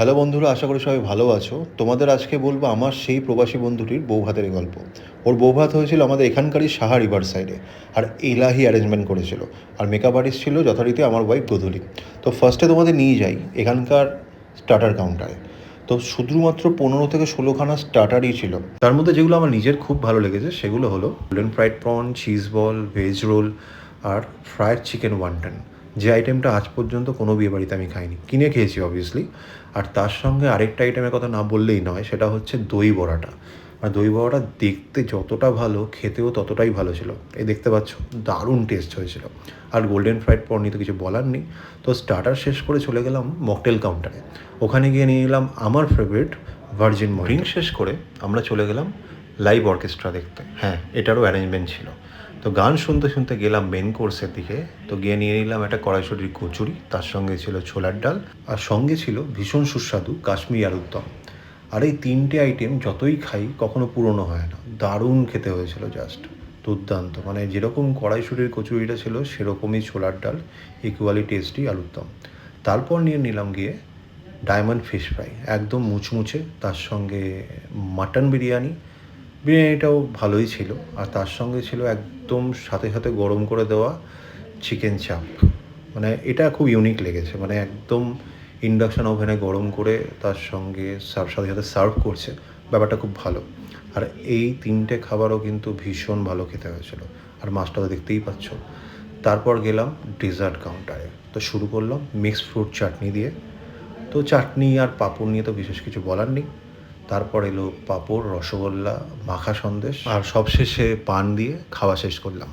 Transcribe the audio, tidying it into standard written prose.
Hello বন্ধুরা, আশা করি সবাই ভালো আছো। তোমাদের আজকে বলবো আমার সেই প্রবাসী বন্ধুটির বৌভাতের গল্প। ওর বৌভাত হয়েছিল আমাদের এখানকারই সাহা রিভার সাইডে। আর এলাহি অ্যারেঞ্জমেন্ট করেছিল। আর মেকআপ আর্টিস্ট ছিল যথারীতি আমার ওয়াইফ গোধূলি। তো ফার্স্টে তোমাদের নিয়ে যাই এখানকার স্টার্টার কাউন্টারে। তো শুধুমাত্র 15 থেকে 16খানা স্টার্টারই ছিল। তার মধ্যে যেগুলো আমার নিজের খুব ভালো লেগেছে সেগুলো হলো golden fried prawn, cheese ball, veg roll আর ফ্রায়েড চিকেন ওয়ান্টন। যে আইটেমটা আজ পর্যন্ত কোনো বিয়েবাড়িতে আমি খাইনি, কিনে খেয়েছি অবভিয়াসলি। আর তার সঙ্গে আরেকটা আইটেমের কথা না বললেই নয়, সেটা হচ্ছে দই বড়াটা। আর দই বড়াটা দেখতে যতটা ভালো, খেতেও ততটাই ভালো ছিল। এই দেখতে পাচ্ছ, দারুণ টেস্ট হয়েছিল। আর গোল্ডেন ফ্রাইড প্রন নিয়ে তো কিছু বলার নেই। তো স্টার্টার শেষ করে চলে গেলাম মকটেল কাউন্টারে। ওখানে গিয়ে নিয়ে নিলাম আমার ফেভারিট ভার্জিন মহিতো। ড্রিঙ্ক শেষ করে আমরা চলে গেলাম লাইভ অর্কেস্ট্রা দেখতে। হ্যাঁ, এটারও অ্যারেঞ্জমেন্ট ছিল। তো গান শুনতে শুনতে গেলাম মেন কোর্সের দিকে। তো গিয়ে নিয়ে নিলাম একটা কড়াইশুঁটির কচুরি, তার সঙ্গে ছিল ছোলার ডাল, আর সঙ্গে ছিল ভীষণ সুস্বাদু কাশ্মীরি আলুর দম। আর এই তিনটে আইটেম যতই খাই কখনো পুরনো হয় না। দারুণ খেতে হয়েছিল, জাস্ট দুর্দান্ত। মানে যেরকম কড়াইশুঁটির কচুরিটা ছিল সেরকমই ছোলার ডাল, ইকুয়ালি টেস্টি আলুর দম। তারপর নিয়ে নিলাম গিয়ে ডায়মন্ড ফিশ ফ্রাই, একদম মুচমুচে, তার সঙ্গে মাটন বিরিয়ানি। বিরিয়ানিটাও ভালোই ছিল। আর তার সঙ্গে ছিল একদম সাথে সাথে গরম করে দেওয়া চিকেন চাপ। মানে এটা খুব ইউনিক লেগেছে, মানে একদম ইন্ডাকশান ওভেনে গরম করে তার সঙ্গে সাথে সাথে সার্ভ করছে। ব্যাপারটা খুব ভালো। আর এই তিনটে খাবারও কিন্তু ভীষণ ভালো খেতে হয়েছিল। আর মাছটা তো দেখতেই পাচ্ছ। তারপর গেলাম ডেজার্ট কাউন্টারে। তো শুরু করলাম মিক্সড ফ্রুট চাটনি দিয়ে। তো চাটনি আর পাঁপড় নিয়ে তো বিশেষ কিছু বলার নেই। তারপর এলো পাঁপড়, রসগোল্লা, মাখা সন্দেশ, আর সবশেষে পান দিয়ে খাওয়া শেষ করলাম।